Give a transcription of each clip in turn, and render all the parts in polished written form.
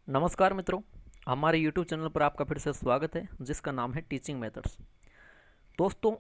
नमस्कार मित्रों, हमारे YouTube चैनल पर आपका फिर से स्वागत है जिसका नाम है टीचिंग मेथड्स। दोस्तों,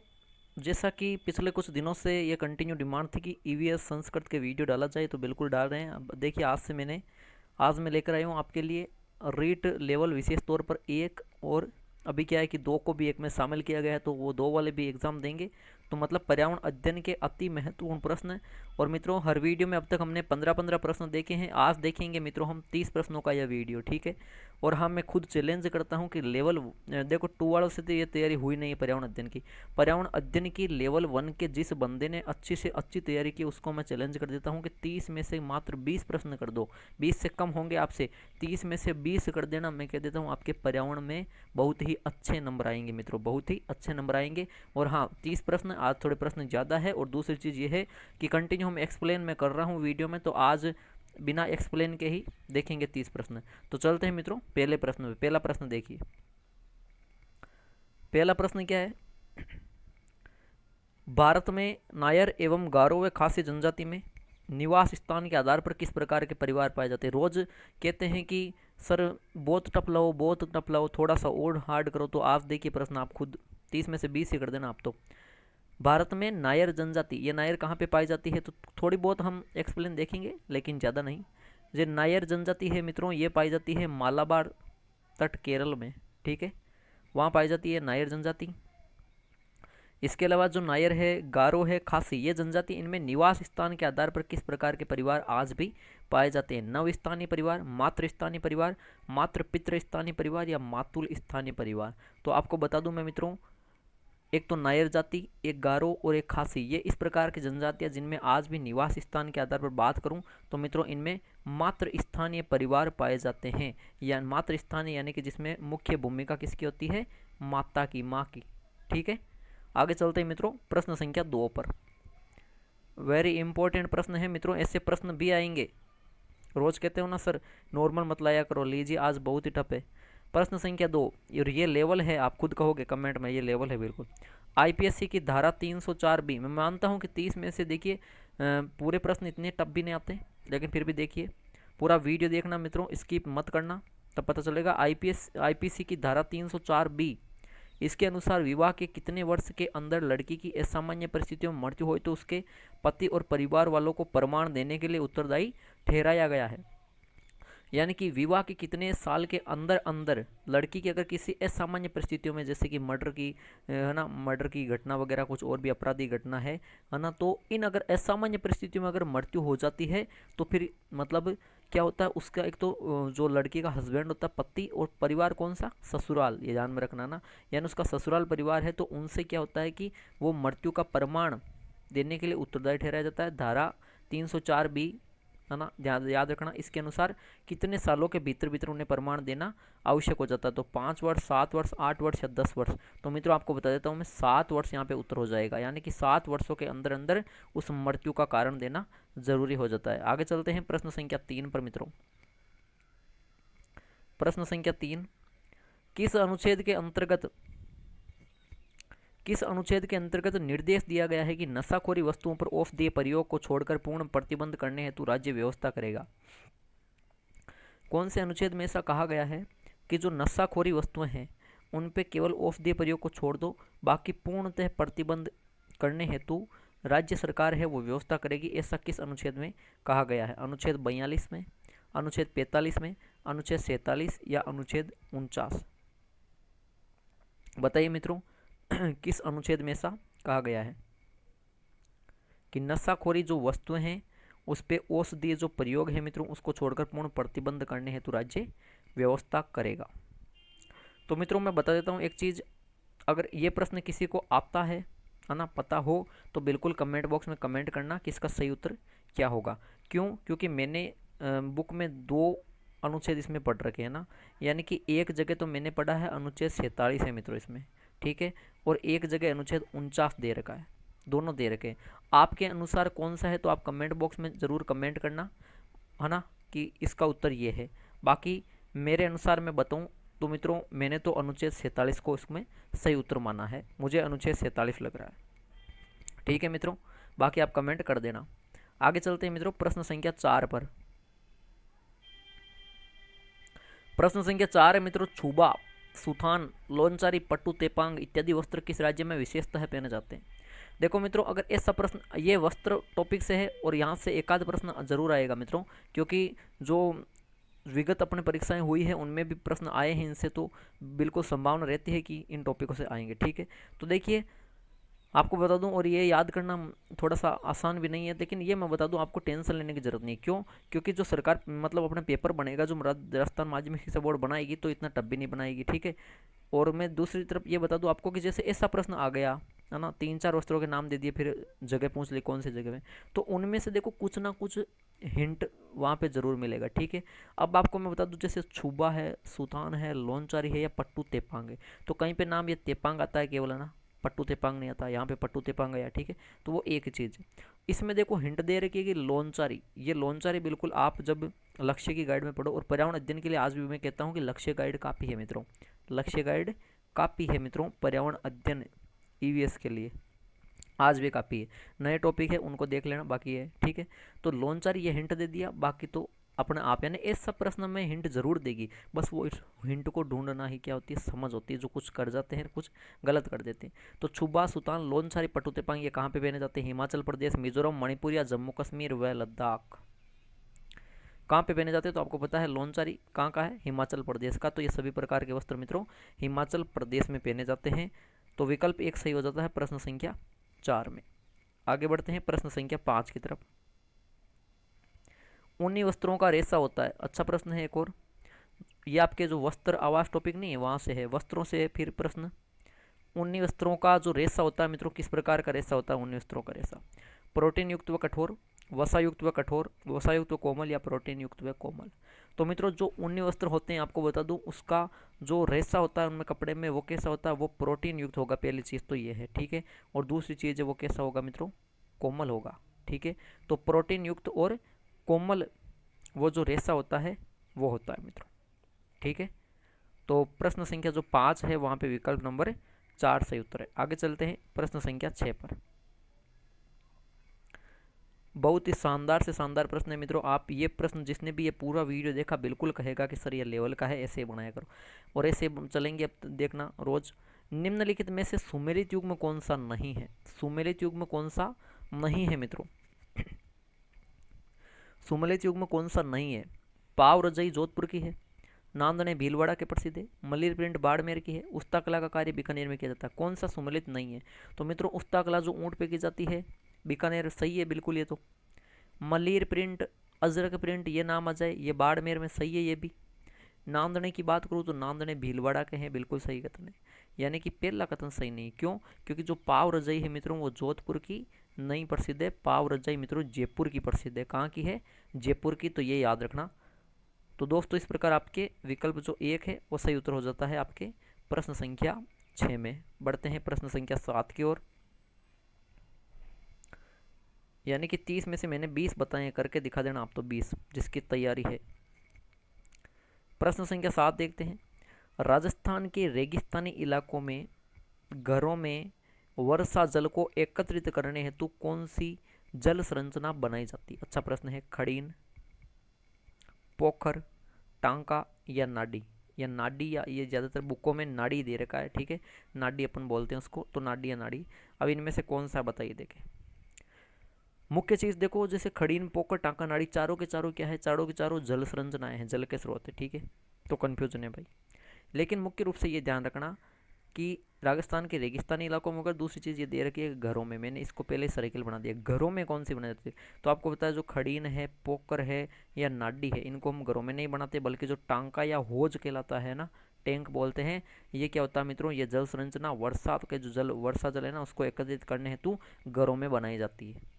जैसा कि पिछले कुछ दिनों से ये कंटिन्यू डिमांड थी कि ईवीएस संस्कृत के वीडियो डाला जाए, तो बिल्कुल डाल रहे हैं। अब देखिए, आज मैं लेकर आया हूँ आपके लिए रीट लेवल विशेष तौर पर एक, और अभी क्या है कि दो को भी एक में शामिल किया गया है, तो वो दो वाले भी एग्जाम देंगे। तो मतलब पर्यावरण अध्ययन के अति महत्वपूर्ण प्रश्न। और मित्रों, हर वीडियो में अब तक हमने 15-15 प्रश्न देखे हैं। आज देखेंगे मित्रों हम 30 प्रश्नों का यह वीडियो, ठीक है। और हाँ, मैं खुद चैलेंज करता हूँ कि लेवल देखो 2 वालों से तो ये तैयारी हुई नहीं है पर्यावरण अध्ययन की। पर्यावरण अध्ययन की लेवल 1 के जिस बंदे ने अच्छी से अच्छी तैयारी की, उसको मैं चैलेंज कर देता हूँ कि 30 में से मात्र 20 प्रश्न कर दो। 20 से कम होंगे आपसे, 30 में से 20 कर देना। मैं कह देता हूँ आपके पर्यावरण में बहुत ही अच्छे नंबर आएंगे मित्रों, बहुत ही अच्छे नंबर आएंगे। और हाँ, 30 प्रश्न, आज थोड़े प्रश्न ज़्यादा है। और दूसरी चीज़ ये है कि कंटिन्यू हम एक्सप्लेन में कर रहा हूँ वीडियो में, तो आज बिना एक्सप्लेन के ही देखेंगे 30 प्रश्न। तो चलते हैं मित्रों पहले प्रश्न पे। पहला प्रश्न देखिए, पहला प्रश्न क्या है। भारत में नायर एवं गारो व खासी जनजाति में निवास स्थान के आधार पर किस प्रकार के परिवार पाए जाते हैं। रोज कहते हैं कि सर बहुत टफ लाओ, बहुत टफ लाओ, थोड़ा सा और हार्ड करो। तो आप देखिए प्रश्न, आप खुद 30 में से 20 ही कर देना आप तो। भारत में नायर जनजाति, ये नायर कहाँ पे पाई जाती है, तो थोड़ी बहुत हम एक्सप्लेन देखेंगे लेकिन ज़्यादा नहीं। ये नायर जनजाति है मित्रों, ये पाई जाती है मालाबार तट केरल में, ठीक है। वहाँ पाई जाती है नायर जनजाति। इसके अलावा जो नायर है, गारो है, खासी, ये जनजाति, इनमें निवास स्थान के आधार पर किस प्रकार के परिवार आज भी पाए जाते हैं। नव स्थानीय परिवार, मातृ स्थानीय परिवार, मातृ पितृ स्थानीय परिवार या मातुल स्थानीय परिवार। तो आपको बता दूं मैं मित्रों, एक तो नायर जाति, एक गारो और एक खासी, ये इस प्रकार की जनजातियां जिनमें आज भी निवास स्थान के आधार पर बात करूं तो मित्रों इनमें मातृ स्थानीय परिवार पाए जाते हैं। या मातृ स्थानीय यानी कि जिसमें मुख्य भूमिका किसकी होती है, माता की, माँ की, ठीक है। आगे चलते हैं मित्रों प्रश्न संख्या 2 पर। वेरी इंपॉर्टेंट प्रश्न है मित्रों, ऐसे प्रश्न भी आएंगे। रोज कहते हो ना सर नॉर्मल मत लाया करो, लीजिए आज बहुत ही टफ है। प्रश्न संख्या 2, और ये लेवल है, आप खुद कहोगे कमेंट में, ये लेवल है बिल्कुल। आईपीएससी की धारा 304 बी, मैं मानता हूँ कि 30 में से देखिए पूरे प्रश्न इतने टफ भी नहीं आते, लेकिन फिर भी देखिए पूरा वीडियो देखना मित्रों, स्किप मत करना, तब पता चलेगा। आईपीसी की धारा 304 बी, इसके अनुसार विवाह के कितने वर्ष के अंदर लड़की की असामान्य परिस्थितियों में मृत्यु हो तो उसके पति और परिवार वालों को प्रमाण देने के लिए उत्तरदायी ठहराया गया है। यानी कि विवाह के कितने साल के अंदर अंदर लड़की की अगर किसी असामान्य परिस्थितियों में, जैसे कि मर्डर की है ना, मर्डर की घटना वगैरह, कुछ और भी आपराधिक घटना है ना, तो इन अगर असामान्य परिस्थितियों में अगर मृत्यु हो जाती है तो फिर मतलब क्या होता है उसका, एक तो जो लड़की का हस्बैंड होता है पति, और परिवार कौन सा, ससुराल, ये ध्यान में रखना ना। यानी उसका ससुराल परिवार है, तो उनसे क्या होता है कि वो मृत्यु का प्रमाण देने के लिए उत्तरदायी ठहराया जाता है। धारा 304 बी, है ना, याद रखना। इसके अनुसार कितने सालों के भीतर भीतर उन्हें प्रमाण देना आवश्यक हो जाता है, तो 5 वर्ष, 7 वर्ष, 8 वर्ष या 10 वर्ष। तो मित्रों आपको बता देता हूँ मैं, 7 वर्ष यहाँ पे उत्तर हो जाएगा, यानी कि 7 वर्षों के अंदर अंदर उस मृत्यु का कारण देना जरूरी हो जाता है। आगे चलते हैं प्रश्न संख्या 3 पर मित्रों। प्रश्न संख्या 3, किस अनुच्छेद के अंतर्गत किस अनुच्छेद के अंतर्गत निर्देश दिया गया है कि नशाखोरी वस्तुओं पर औषधीय प्रयोग को छोड़कर पूर्ण प्रतिबंध करने हेतु राज्य व्यवस्था करेगा। कौन से अनुच्छेद में ऐसा कहा गया है कि जो नशाखोरी वस्तुएं हैं उन पे केवल औषधीय प्रयोग को छोड़ दो, बाकी पूर्णतः प्रतिबंध करने हेतु राज्य सरकार है वो व्यवस्था करेगी। ऐसा किस अनुच्छेद में कहा गया है। अनुच्छेद 42 में, अनुच्छेद 45 में, अनुच्छेद 47 या अनुच्छेद 49। बताइए मित्रों किस अनुच्छेद में ऐसा कहा गया है कि नशाखोरी जो वस्तुएं हैं उस पे औषधीय जो प्रयोग है मित्रों उसको छोड़कर पूर्ण प्रतिबंध करने हेतु राज्य व्यवस्था करेगा। तो मित्रों मैं बता देता हूँ एक चीज़, अगर ये प्रश्न किसी को आता है ना, पता हो, तो बिल्कुल कमेंट बॉक्स में कमेंट करना कि इसका सही उत्तर क्या होगा। क्यों, क्योंकि मैंने बुक में 2 अनुच्छेद इसमें पढ़ रखे हैं ना, यानी कि एक जगह तो मैंने पढ़ा है अनुच्छेद 47 है मित्रों इसमें, ठीक है, और एक जगह अनुच्छेद 49 दे रखा है, दोनों दे रखे हैं। आपके अनुसार कौन सा है, तो आप कमेंट बॉक्स में ज़रूर कमेंट करना, है ना, कि इसका उत्तर ये है। बाकी मेरे अनुसार मैं बताऊं तो मित्रों, मैंने तो अनुच्छेद 47 को इसमें सही उत्तर माना है, मुझे अनुच्छेद 47 लग रहा है, ठीक है मित्रों। बाकी आप कमेंट कर देना। आगे चलते हैं मित्रों प्रश्न संख्या 4 पर। प्रश्न संख्या 4 है मित्रों, छुबा, सुथान, लोनचारी, पट्टू, तेपांग इत्यादि वस्त्र किस राज्य में विशेषतः पहने जाते हैं। देखो मित्रों, अगर ऐसा प्रश्न, ये वस्त्र टॉपिक से है और यहाँ से एक आध प्रश्न जरूर आएगा मित्रों, क्योंकि जो विगत अपने परीक्षाएं हुई है उनमें भी प्रश्न आए हैं इनसे, तो बिल्कुल संभावना रहती है कि इन टॉपिकों से आएंगे। ठीक है, तो देखिए आपको बता दूं, और ये याद करना थोड़ा सा आसान भी नहीं है, लेकिन ये मैं बता दूं आपको टेंशन लेने की जरूरत नहीं। क्यों? क्योंकि जो सरकार मतलब अपना पेपर बनेगा, जो राजस्थान माध्यमिक शिक्षा बोर्ड बनाएगी, तो इतना टफ भी नहीं बनाएगी। ठीक है, और मैं दूसरी तरफ ये बता दूं आपको कि जैसे ऐसा प्रश्न आ गया है ना, 3-4 वस्त्रों के नाम दे दिए, फिर जगह पूछ ली कौन सी जगह में, तो उनमें से देखो कुछ ना कुछ हिंट वहाँ पे जरूर मिलेगा। ठीक है, अब आपको मैं बता दूं, जैसे छुबा है, सुतान है, लोनचारी है या पट्टू तेपांग है, तो कहीं पे नाम ये तेपांग आता है केवल, है ना, पट्टू तेपांग नहीं आता, यहाँ पे पट्टू तेपांग आया। ठीक है, तो वो एक चीज़ है। इसमें देखो हिंट दे रखी है कि लोनचारी, ये लोनचारी बिल्कुल आप जब लक्ष्य की गाइड में पढ़ो, और पर्यावरण अध्ययन के लिए आज भी मैं कहता हूँ कि लक्ष्य गाइड काफ़ी है मित्रों, लक्ष्य गाइड काफ़ी है मित्रों, पर्यावरण अध्ययन ईवीएस के लिए आज भी काफ़ी है। नए टॉपिक है उनको देख लेना बाकी है। ठीक है, तो लोनचारी ये हिंट दे दिया, बाकी तो अपने आप, यानी इस सब प्रश्न में हिंट जरूर देगी, बस वो इस हिंट को ढूंढना ही क्या होती है, समझ होती है। जो कुछ कर जाते हैं कुछ गलत कर देते हैं। तो छुबा, सुतान, लोनचारी, पट्टू तेपांग ये कहाँ पे पहने जाते हैं? हिमाचल प्रदेश, मिजोरम, मणिपुर या जम्मू कश्मीर व लद्दाख। कहाँ पे पहने जाते हैं? तो आपको पता है लोनचारी कहाँ का है, हिमाचल प्रदेश का। तो ये सभी प्रकार के वस्त्र मित्रों हिमाचल प्रदेश में पहने जाते हैं। तो विकल्प 1 सही हो जाता है प्रश्न संख्या 4 में। आगे बढ़ते हैं प्रश्न संख्या 5 की तरफ। ऊनी वस्त्रों का रेशा होता है। अच्छा प्रश्न है एक और, ये आपके जो वस्त्र आवास टॉपिक नहीं है वहां से है, वस्त्रों से फिर प्रश्न। ऊनी वस्त्रों का जो रेशा होता है मित्रों, किस प्रकार का रेशा होता है ऊनी वस्त्रों का रेशा? प्रोटीन युक्त व कठोर, वसा युक्त व कठोर, वसा युक्त व कोमल या प्रोटीन युक्त व कोमल। तो मित्रों जो ऊनी वस्त्र होते हैं आपको बता दूं, उसका जो रेशा होता है उनमें कपड़े में, वो कैसा होता है? वो प्रोटीन युक्त होगा। पहली चीज़ तो ये है। ठीक है, और दूसरी चीज़ है वो कैसा होगा मित्रों? कोमल होगा। ठीक है, तो प्रोटीन युक्त और कोमल वो जो रेशा होता है वो होता है मित्रों। ठीक है, तो प्रश्न संख्या जो 5 है वहां पे विकल्प नंबर 4 सही उत्तर है। आगे चलते हैं प्रश्न संख्या 6 पर। बहुत ही शानदार से शानदार प्रश्न है मित्रों। आप ये प्रश्न, जिसने भी ये पूरा वीडियो देखा, बिल्कुल कहेगा कि सर ये लेवल का है, ऐसे ही बनाया करो, और ऐसे चलेंगे अब देखना रोज। निम्नलिखित में से सुमेलित युग्म कौन सा नहीं है? सुमेलित युग्म कौन सा नहीं है मित्रों? सुमेलित युग्म कौन सा नहीं है? पाव रजाई जोधपुर की है, नांदने भीलवाड़ा के प्रसिद्ध है, मलिर प्रिंट बाड़मेर की है, उस्ता कला का कार्य बीकानेर में किया जाता है। कौन सा सुमेलित नहीं है? तो मित्रों उस्ता कला जो ऊँट पे की जाती है बीकानेर, सही है बिल्कुल ये तो। मलिर प्रिंट, अजरक प्रिंट ये नाम आ जाए, ये बाड़मेर में, सही है ये भी। नांदने की बात करूँ तो नांदने भीलवाड़ा के हैं, बिल्कुल सही कथन है। यानी कि पहला कथन सही नहीं। क्यों? क्योंकि जो पाव रजाई है मित्रों वो जोधपुर की नहीं प्रसिद्ध है, पाव रजाई मित्रों जयपुर की प्रसिद्ध है। कहाँ की है? जयपुर की, तो ये याद रखना। तो दोस्तों इस प्रकार आपके विकल्प जो 1 है वो सही उत्तर हो जाता है आपके प्रश्न संख्या 6 में। बढ़ते हैं प्रश्न संख्या 7 की ओर। यानी कि 30 में से मैंने 20 बताए, करके दिखा देना आप तो 20, जिसकी तैयारी है। प्रश्न संख्या 7 देखते हैं। राजस्थान के रेगिस्तानी इलाकों में घरों में वर्षा जल को एकत्रित करने हेतु कौन सी जल संरचना बनाई जाती है? अच्छा प्रश्न है। खड़ीन, पोखर, टांका या नाडी। या नाडी, या ये ज़्यादातर बुकों में नाड़ी दे रखा है। ठीक है, नाडी अपन बोलते हैं उसको, तो नाडी या नाड़ी। अब इनमें से कौन सा बताइए। देखें मुख्य चीज़ देखो, जैसे खड़ीन, पोखर, टांका, नाड़ी, चारों के चारों क्या है? चारों के चारों जल संरचनाएं हैं, जल के स्रोत है। ठीक है, तो कन्फ्यूजन है भाई। लेकिन मुख्य रूप से ये ध्यान रखना कि राजस्थान के रेगिस्तानी इलाकों में, अगर दूसरी चीज़ ये दे रखी है घरों में, मैंने इसको पहले सर्किल बना दिया, घरों में कौन सी बनाई जाती है? तो आपको पता है जो खड़ीन है, पोकर है या नाडी है, इनको हम घरों में नहीं बनाते, बल्कि जो टांका या होज कहलाता है ना, टैंक बोलते हैं, ये क्या होता है मित्रों? ये जल संरचना वर्षा के जो जल, वर्षा जल है ना, उसको एकत्रित करने हेतु घरों में बनाई जाती है।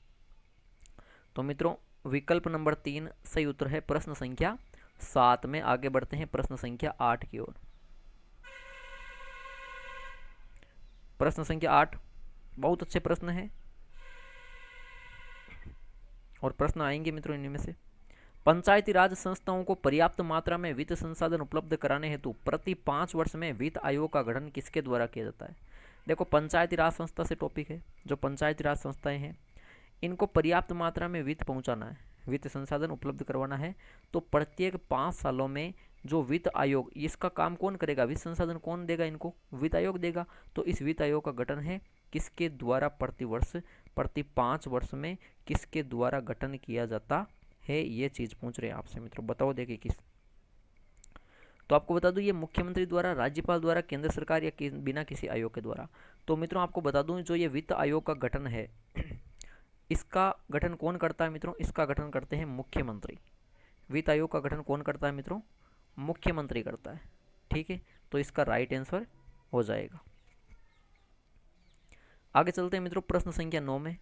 तो मित्रों विकल्प नंबर 3 सही उत्तर है प्रश्न संख्या 7 में। आगे बढ़ते हैं प्रश्न संख्या 8 की ओर। प्रश्न संख्या 8 बहुत अच्छे प्रश्न है, और प्रश्न आएंगे मित्रों इनमें से। पंचायती राज संस्थाओं को पर्याप्त मात्रा में वित्त संसाधन उपलब्ध कराने हेतु प्रति 5 वर्ष में वित्त आयोग का गठन किसके द्वारा किया जाता है? देखो पंचायती राज संस्था से टॉपिक है। जो पंचायती राज संस्थाएं हैं इनको पर्याप्त मात्रा में वित्त पहुंचाना है, वित्त संसाधन उपलब्ध करवाना है, तो प्रत्येक 5 सालों में जो वित्त आयोग, इसका काम कौन करेगा, वित्त संसाधन कौन देगा इनको, वित्त आयोग देगा। तो इस वित्त आयोग का गठन है किसके द्वारा, प्रतिवर्ष, प्रति 5 वर्ष में किसके द्वारा गठन किया जाता है, ये चीज पूछ रहे हैं आपसे मित्रों, बताओ देखिए किस। तो आपको बता दूं ये मुख्यमंत्री द्वारा, राज्यपाल द्वारा, केंद्र सरकार या बिना किसी आयोग के द्वारा। तो मित्रों आपको बता दूं जो ये वित्त आयोग का गठन है इसका गठन कौन करता है मित्रों, इसका गठन करते हैं मुख्यमंत्री। वित्त आयोग का गठन कौन करता है मित्रों, मुख्यमंत्री करता है। ठीक है, तो इसका राइट आंसर हो जाएगा। आगे चलते हैं मित्रों प्रश्न संख्या 9 में।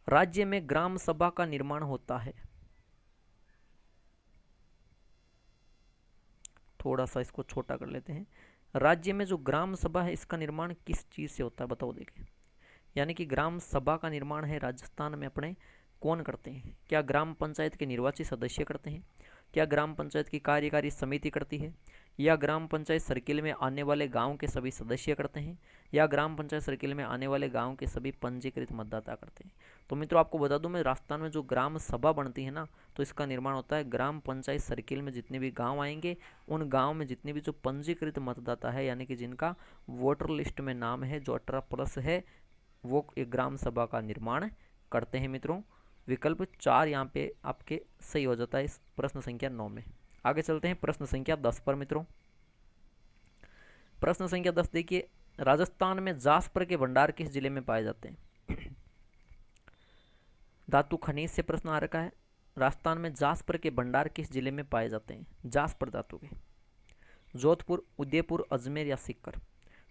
राज्य में ग्राम सभा का निर्माण होता है, थोड़ा सा इसको छोटा कर लेते हैं। राज्य में जो ग्राम सभा है इसका निर्माण किस चीज से होता है, बताओ देखिए। यानी कि ग्राम सभा का निर्माण है राजस्थान में अपने कौन करते हैं, क्या ग्राम पंचायत के निर्वाचित सदस्य करते हैं, क्या ग्राम पंचायत की कार्यकारी समिति करती है, या ग्राम पंचायत सर्किल में आने वाले गांव के सभी सदस्य करते हैं, या ग्राम पंचायत सर्किल में आने वाले गांव के सभी पंजीकृत मतदाता करते हैं। तो मित्रों आपको बता दूं मैं, राजस्थान में जो ग्राम सभा बनती है ना, तो इसका निर्माण होता है ग्राम पंचायत सर्किल में जितने भी गाँव आएंगे, उन गाँव में जितने भी जो पंजीकृत मतदाता है, यानी कि जिनका वोटर लिस्ट में नाम है, जो 18+ है, वो एक ग्राम सभा का निर्माण करते हैं मित्रों। विकल्प 4 यहाँ पे आपके सही हो जाता है इस प्रश्न संख्या 9 में। आगे चलते हैं प्रश्न संख्या 10 पर मित्रों। प्रश्न संख्या 10 देखिए, राजस्थान में जासपर के भंडार किस जिले में पाए जाते हैं। धातु खनिज से प्रश्न आ रखा है, राजस्थान में जासपर के भंडार किस जिले में पाए जाते हैं, जासपर धातु के, जोधपुर, उदयपुर, अजमेर या सीकर।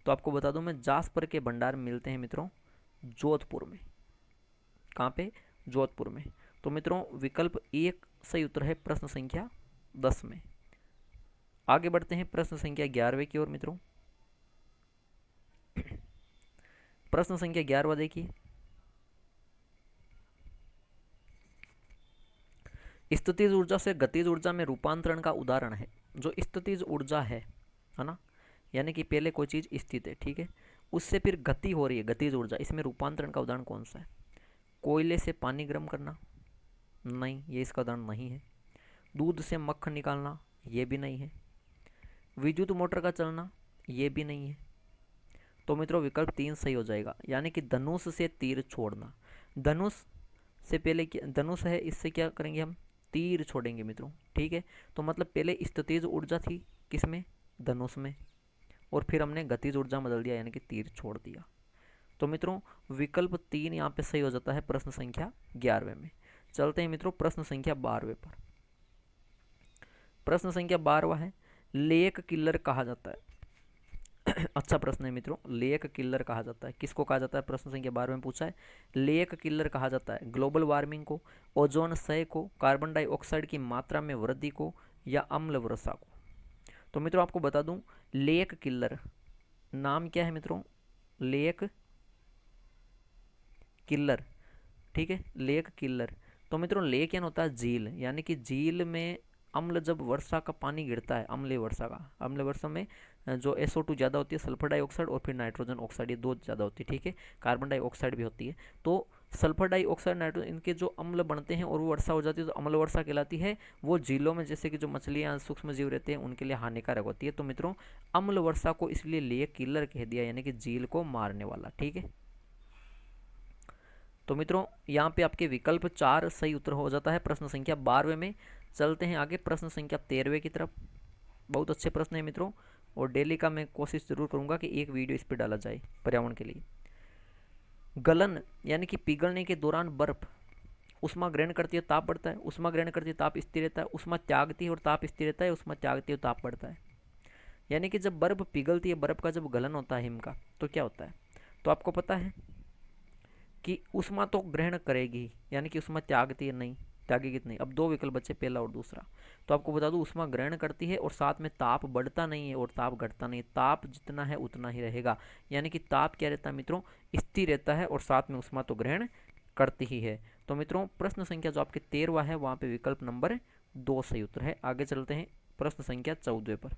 तो आपको बता दूं मैं, जासपर के भंडार मिलते हैं मित्रों जोधपुर में। कहाँ पे, जोधपुर में। तो मित्रों विकल्प 1 सही उत्तर है प्रश्न संख्या 10 में। आगे बढ़ते हैं प्रश्न संख्या 11वें की ओर मित्रों। प्रश्न संख्या 11वां देखिए, स्थितिज ऊर्जा से गतिज ऊर्जा में रूपांतरण का उदाहरण है। जो स्थितिज ऊर्जा है ना, यानी कि पहले कोई चीज स्थित है, ठीक है, उससे फिर गति हो रही है, गतिज ऊर्जा, इसमें रूपांतरण का उदाहरण कौन सा है। कोयले से पानी गर्म करना, नहीं, ये इसका उदाहरण नहीं है। दूध से मक्खन निकालना, ये भी नहीं है। विद्युत मोटर का चलना, ये भी नहीं है। तो मित्रों विकल्प 3 सही हो जाएगा, यानी कि धनुष से तीर छोड़ना। धनुष से पहले धनुष है, इससे क्या करेंगे हम, तीर छोड़ेंगे मित्रों। ठीक है, तो मतलब पहले स्थितिज ऊर्जा थी किसमें, धनुष में, और फिर हमने गतिज ऊर्जा बदल दिया, यानी कि तीर छोड़ दिया। तो मित्रों विकल्प 3 यहाँ पे सही हो जाता है प्रश्न संख्या 11वें में। चलते हैं मित्रों प्रश्न संख्या 12वें पर। प्रश्न संख्या 12वां है, लेक किलर कहा जाता है। अच्छा प्रश्न है मित्रों, लेक किलर कहा जाता है, किसको कहा जाता है, प्रश्न संख्या 12 में पूछा है। लेक किलर कहा जाता है ग्लोबल वार्मिंग को, ओजोन क्षय को, कार्बन डाइऑक्साइड की मात्रा में वृद्धि को, या अम्ल वर्षा को। तो मित्रों आपको बता दूं, लेक किलर नाम क्या है मित्रों, लेक किलर। ठीक है, लेक किलर। तो मित्रों लेक यानी होता है झील, यानी कि झील में अम्ल, जब वर्षा का पानी गिरता है, अम्लीय वर्षा का, अम्ल वर्षा में जो SO2 ज़्यादा होती है, सल्फर डाइऑक्साइड और फिर नाइट्रोजन ऑक्साइड, ये 2 ज़्यादा होती है। ठीक है, कार्बन डाइऑक्साइड भी होती है। तो सल्फर डाइऑक्साइड, नाइट्रोजन, इनके जो अम्ल बनते हैं और वो वर्षा हो जाती है, तो अम्ल वर्षा कहलाती है। वो झीलों में जैसे कि जो मछलियाँ, सूक्ष्म जीव रहते हैं, उनके लिए हानिकारक होती है। तो मित्रों अम्ल वर्षा को इसलिए लेक किलर कह दिया, यानी कि झील को मारने वाला। ठीक है, तो मित्रों यहाँ पे आपके विकल्प 4 सही उत्तर हो जाता है प्रश्न संख्या 12वें में। चलते हैं आगे प्रश्न संख्या 13वें की तरफ। बहुत अच्छे प्रश्न है मित्रों, और डेली का मैं कोशिश जरूर करूंगा कि एक वीडियो इस पर डाला जाए पर्यावरण के लिए। गलन यानी कि पिघलने के दौरान बर्फ उष्मा ग्रहण करती है, ताप बढ़ता है, उष्मा ग्रहण करती है, ताप स्थिर रहता है, उष्मा त्यागती है और ताप स्थिर रहता है, उष्मा त्यागती है और ताप बढ़ता है। यानी कि जब बर्फ पिघलती है, बर्फ का जब गलन होता है हिम का, तो क्या होता है, तो आपको पता है कि उष्मा तो ग्रहण करेगी, यानी कि उष्मा त्यागती है, नहीं त्यागेगी नहीं। अब 2 विकल्प बचे, पहला और दूसरा। तो आपको बता दूं उष्मा ग्रहण करती है और साथ में ताप बढ़ता नहीं है और ताप घटता नहीं, ताप जितना है उतना ही रहेगा। यानी कि ताप क्या रहता है मित्रों, स्थिर रहता है, और साथ में उष्मा तो ग्रहण करती ही है। तो मित्रों प्रश्न संख्या जो आपके 13वां है, वहां पे विकल्प नंबर 2 सही उत्तर है। आगे चलते हैं प्रश्न संख्या 14 पर।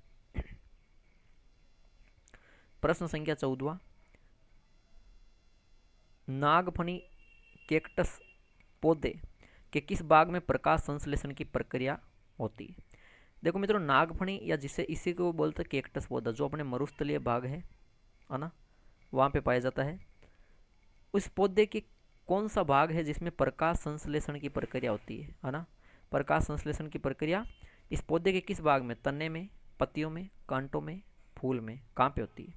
प्रश्न संख्या 14, नागफनी कैक्टस पौधे के किस भाग में प्रकाश संश्लेषण की प्रक्रिया होती है। देखो मित्रों, नागफणी या जिसे इसी को बोलते हैं कैक्टस पौधा, जो अपने मरुस्थलीय भाग है ना, वहाँ पे पाया जाता है। उस पौधे के कौन सा भाग है जिसमें प्रकाश संश्लेषण की प्रक्रिया होती है ना। प्रकाश संश्लेषण की प्रक्रिया इस पौधे के किस भाग में, तने में, पत्तियों में, कांटों में, फूल में, कहाँ पे होती है।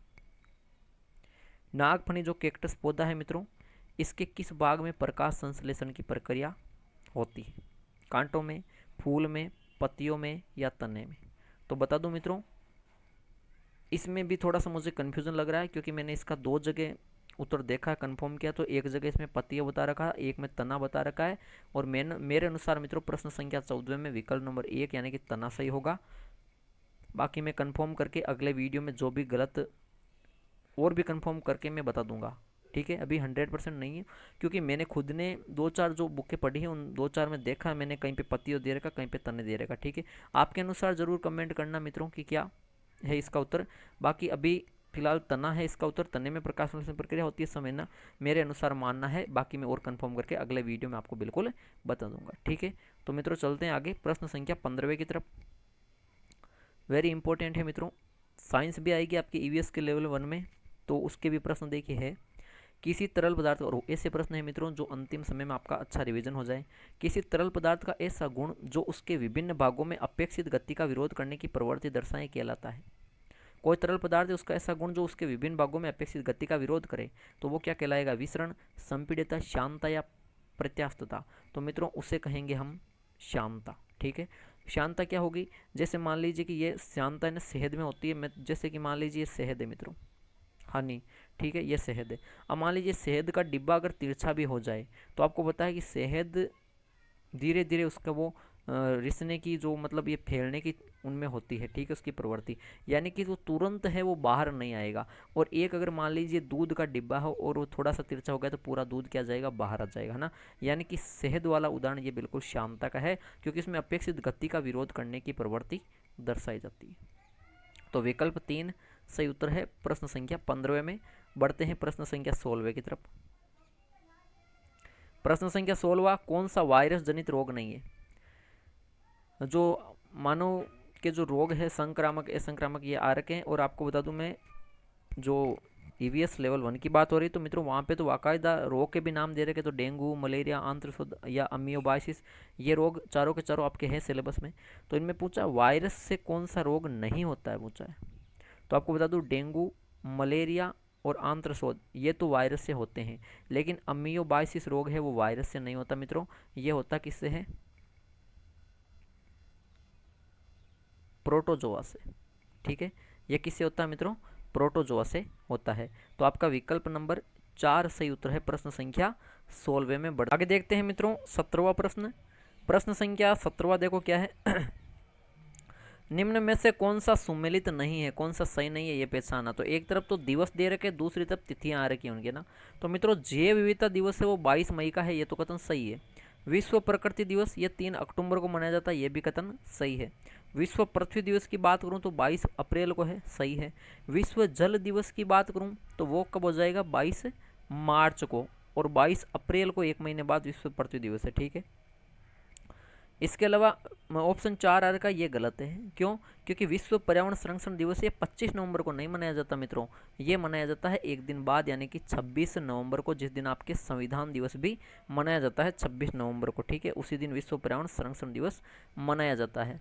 नागफनी जो कैक्टस पौधा है मित्रों, इसके किस भाग में प्रकाश संश्लेषण की प्रक्रिया होती है, कांटों में, फूल में, पत्तियों में या तने में। तो बता दूं मित्रों, इसमें भी थोड़ा सा मुझे कन्फ्यूजन लग रहा है, क्योंकि मैंने इसका 2 जगह उत्तर देखा, कंफर्म किया, तो एक जगह इसमें पत्तियां बता रखा है, एक में तना बता रखा है। और मेरे अनुसार मित्रों प्रश्न संख्या 14 में विकल्प नंबर 1 यानी कि तना सही होगा। बाकी मैं कंफर्म करके अगले वीडियो में जो भी गलत और भी कंफर्म करके मैं बता दूंगा, ठीक है। अभी 100% नहीं है, क्योंकि मैंने खुद ने 2-4 जो बुकें पढ़ी हैं उन 2-4 में देखा है मैंने, कहीं पे पत्तियों दे रखा, कहीं पे तने दे रखा, ठीक है। आपके अनुसार ज़रूर कमेंट करना मित्रों कि क्या है इसका उत्तर। बाकी अभी फिलहाल तना है इसका उत्तर, तने में प्रकाश संश्लेषण प्रक्रिया होती है समय ना, मेरे अनुसार मानना है। बाकी मैं और कंफर्म करके अगले वीडियो में आपको बिल्कुल बता दूंगा, ठीक है। तो मित्रों चलते हैं आगे प्रश्न संख्या 15वें की तरफ। वेरी इंपॉर्टेंट है मित्रों, साइंस भी आएगी आपके ईवीएस के लेवल 1 में, तो उसके भी प्रश्न देखिए है। किसी तरल पदार्थ, और ऐसे प्रश्न है मित्रों जो अंतिम समय में आपका अच्छा रिवीजन हो जाए। किसी तरल पदार्थ का ऐसा गुण जो उसके विभिन्न भागों में अपेक्षित गति का विरोध करने की प्रवृत्ति दर्शाए कहलाता है। कोई तरल पदार्थ है, उसका ऐसा गुण जो उसके विभिन्न भागों में अपेक्षित गति का विरोध करे, तो वो क्या कहलाएगा, विसरण, संपीड्यता, शांतता या प्रत्यास्थता। तो मित्रों उसे कहेंगे हम शांतता, ठीक है। शांतता क्या होगी, जैसे मान लीजिए कि ये शांतता है ना शहद में होती है, जैसे कि मान लीजिए शहद है मित्रों, हनी, ठीक है, ये शहद है। अब मान लीजिए शहद का डिब्बा अगर तिरछा भी हो जाए, तो आपको पता है कि शहद धीरे धीरे उसका वो रिसने की जो मतलब ये फैलने की उनमें होती है, ठीक है, उसकी प्रवृत्ति, यानी कि जो तुरंत है वो बाहर नहीं आएगा। और एक अगर मान लीजिए दूध का डिब्बा हो और वो थोड़ा सा तिरछा हो गया, तो पूरा दूध क्या जाएगा, बाहर आ जाएगा, है ना। यानी कि शहद वाला उदाहरण ये बिल्कुल शांतता का है, क्योंकि इसमें अपेक्षित गति का विरोध करने की प्रवृत्ति दर्शाई जाती है। तो विकल्प 3 सही उत्तर है प्रश्न संख्या 15वें में। बढ़ते हैं प्रश्न संख्या 16वें की तरफ। प्रश्न संख्या 16वां, कौन सा वायरस जनित रोग नहीं है। जो मानव के जो रोग है संक्रामक असंक्रामक ये आ रखे हैं। और आपको बता दूं मैं, जो ईवीएस लेवल 1 की बात हो रही, तो मित्रों वहाँ पे तो बाकायदा रोग के भी नाम दे रखे, तो डेंगू, मलेरिया, आंत्रशोथ या अमियोबाइसिस, ये रोग चारों के चारों आपके हैं सिलेबस में। तो इनमें पूछा वायरस से कौन सा रोग नहीं होता है, पूछा है। तो आपको बता दूं डेंगू, मलेरिया और आंत्रशोथ ये तो वायरस से होते हैं, लेकिन अमियोबाइसिस रोग है वो वायरस से नहीं होता मित्रों, ये होता किससे है, प्रोटोजोआ से, ठीक है। ये किससे होता है मित्रों, प्रोटोजोआ से होता है। तो आपका विकल्प नंबर 4 सही उत्तर है प्रश्न संख्या 16वें में। बढ़ आगे देखते हैं मित्रों 17वां प्रश्न। प्रश्न संख्या 17वां देखो क्या है निम्न में से कौन सा सुमेलित नहीं है, कौन सा सही नहीं है, ये पहचाना। तो एक तरफ तो दिवस दे रखे, दूसरी तरफ तिथियां आ रखी होंगी ना। तो मित्रों जैव विविधता दिवस है वो 22 मई का है, ये तो कथन सही है। विश्व प्रकृति दिवस ये 3 अक्टूबर को मनाया जाता है, ये भी कथन सही है। विश्व पृथ्वी दिवस की बात करूं तो 22 अप्रैल को है, सही है। विश्व जल दिवस की बात करूं तो वो कब हो जाएगा, 22 मार्च को। और 22 अप्रैल को 1 महीने बाद विश्व पृथ्वी दिवस है, ठीक है। इसके अलावा ऑप्शन 4 आर का ये गलत है, क्यों, क्योंकि विश्व पर्यावरण संरक्षण दिवस ये 25 नवंबर को नहीं मनाया जाता मित्रों, ये मनाया जाता है एक दिन बाद, यानी कि 26 नवंबर को, जिस दिन आपके संविधान दिवस भी मनाया जाता है 26 नवंबर को, ठीक है। उसी दिन विश्व पर्यावरण संरक्षण दिवस मनाया जाता है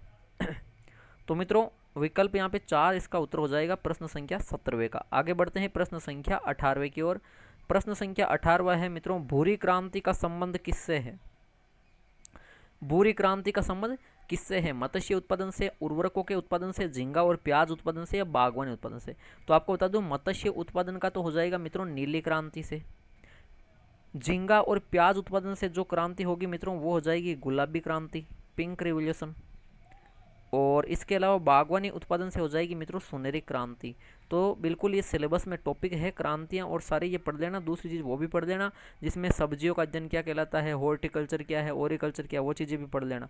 तो मित्रों विकल्प यहाँ पे 4 इसका उत्तर हो जाएगा प्रश्न संख्या 17वें का। आगे बढ़ते हैं प्रश्न संख्या 18वें की ओर। प्रश्न संख्या 18वां है मित्रों, भूरी क्रांति का संबंध किससे है। भूरी क्रांति का संबंध किससे है, मत्स्य उत्पादन से, उर्वरकों के उत्पादन से, झींगा और प्याज उत्पादन से या बागवानी उत्पादन से। तो आपको बता दूं मत्स्य उत्पादन का तो हो जाएगा मित्रों नीली क्रांति से। झींगा और प्याज उत्पादन से जो क्रांति होगी मित्रों वो हो जाएगी गुलाबी क्रांति, पिंक रिवोल्यूशन। और इसके अलावा बागवानी उत्पादन से हो जाएगी मित्रों सुनहरी क्रांति। तो बिल्कुल ये सिलेबस में टॉपिक है क्रांतियाँ, और सारे ये पढ़ लेना। दूसरी चीज़ वो भी पढ़ लेना जिसमें सब्जियों का अध्ययन क्या कहलाता है, हॉर्टिकल्चर क्या है, ओरिकल्चर क्या है, वो चीज़ें भी पढ़ लेना।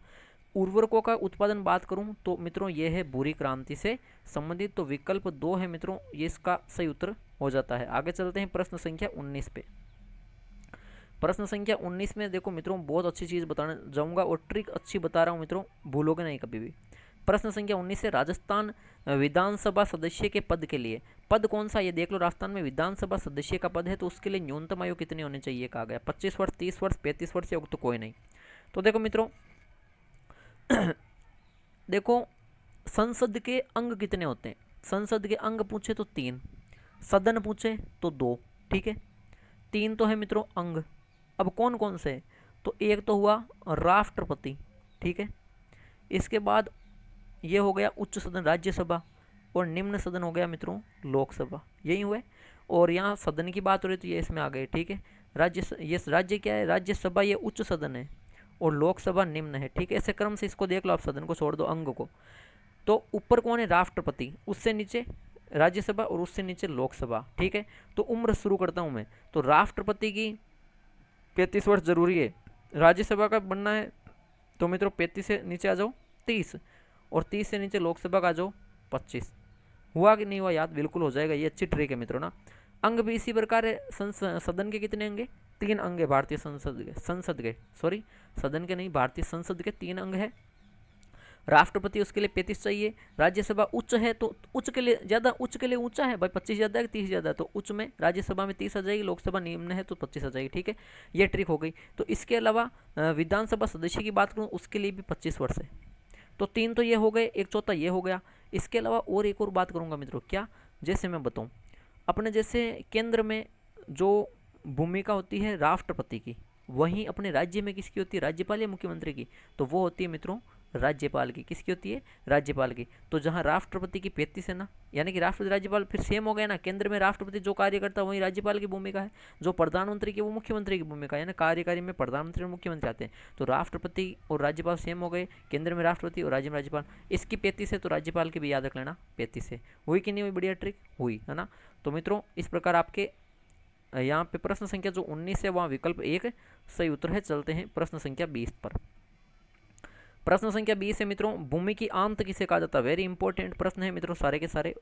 उर्वरकों का उत्पादन बात करूं तो मित्रों ये है भूरी क्रांति से संबंधित। तो विकल्प 2 है मित्रों, ये इसका सही उत्तर हो जाता है। आगे चलते हैं प्रश्न संख्या 19 पे। प्रश्न संख्या 19 में देखो मित्रों बहुत अच्छी चीज़ बताने जाऊंगा, और ट्रिक अच्छी बता रहा हूँ मित्रों, भूलोगे नहीं कभी भी। प्रश्न संख्या 19 से राजस्थान विधानसभा सदस्य के पद के लिए, पद कौन सा ये देख लो, राजस्थान में विधानसभा सदस्य का पद है तो उसके लिए न्यूनतम आयु कितनी होनी चाहिए कहा गया, 25 वर्ष, 30 वर्ष, 35 वर्ष या तो कोई नहीं। तो देखो मित्रों देखो संसद के अंग कितने होते हैं, संसद के अंग पूछे तो 3, सदन पूछे तो 2, ठीक है, 3 तो है मित्रों अंग। अब कौन कौन से, तो एक तो हुआ राष्ट्रपति, ठीक है, इसके बाद ये हो गया उच्च सदन राज्यसभा, और निम्न सदन हो गया मित्रों लोकसभा, यही हुए। और यहाँ सदन की बात हो रही तो ये इसमें आ गए, ठीक है, ये राज्य क्या है, राज्यसभा ये उच्च सदन है और लोकसभा निम्न है, ठीक है, ऐसे क्रम से इसको देख लो आप, सदन को छोड़ दो अंग को। तो ऊपर कौन है राष्ट्रपति, उससे नीचे राज्यसभा और उससे नीचे लोकसभा, ठीक है। तो उम्र शुरू करता हूँ मैं, तो राष्ट्रपति की 35 वर्ष जरूरी है, राज्यसभा का बनना है तो मित्रों 35 से नीचे आ जाओ 30, और 30 से नीचे लोकसभा का आ जाओ 25। हुआ कि नहीं हुआ याद, बिल्कुल हो जाएगा, ये अच्छी ट्रिक है मित्रों ना। अंग भी इसी प्रकार है, सदन के कितने अंग है, 3 अंग है, भारतीय संसद के सॉरी सदन के नहीं, भारतीय संसद के 3 अंग है। राष्ट्रपति उसके लिए 35 चाहिए, राज्यसभा उच्च है तो उच्च के लिए ज़्यादा, उच्च के लिए ऊंचा है भाई, 25 ज़्यादा है 30 ज़्यादा है, तो उच्च में राज्यसभा में 30 आ जाएगी, लोकसभा निम्न है तो 25 आ जाएगी, ठीक है, ये ट्रिक हो गई। तो इसके अलावा विधानसभा सदस्य की बात करूँ उसके लिए भी 25 वर्ष है, तो 3 तो ये हो गए, 1/4 ये हो गया। इसके अलावा और एक और बात करूँगा मित्रों, क्या, जैसे मैं बताऊँ अपने जैसे केंद्र में जो भूमिका होती है राष्ट्रपति की, वहीं अपने राज्य में किसकी होती है, राज्यपाल या मुख्यमंत्री की, तो वो होती है मित्रों राज्यपाल की, किसकी होती है, राज्यपाल की। तो जहाँ राष्ट्रपति की 35 है ना, यानी कि राष्ट्रपति राज्यपाल फिर सेम हो गया ना, केंद्र में राष्ट्रपति जो कार्य करता है वही राज्यपाल की भूमिका है, जो प्रधानमंत्री की वो मुख्यमंत्री की भूमिका है ना, कार्यकारी में प्रधानमंत्री और मुख्यमंत्री आते हैं, तो राष्ट्रपति और राज्यपाल सेम हो गए, केंद्र में राष्ट्रपति और राज्य में राज्यपाल। इसकी 35 है तो राज्यपाल की भी याद रख लेना 35 है, हुई कि नहीं हुई, बढ़िया ट्रिक हुई है ना। तो मित्रों इस प्रकार आपके यहाँ पे प्रश्न संख्या जो 19 है वहाँ विकल्प 1 सही उत्तर है। चलते हैं प्रश्न संख्या 20 पर। प्रश्न संख्या 20 है मित्रों, भूमि की आंत किसे कहा जाता है, वेरी इंपॉर्टेंट प्रश्न है मित्रों सारे के सारे,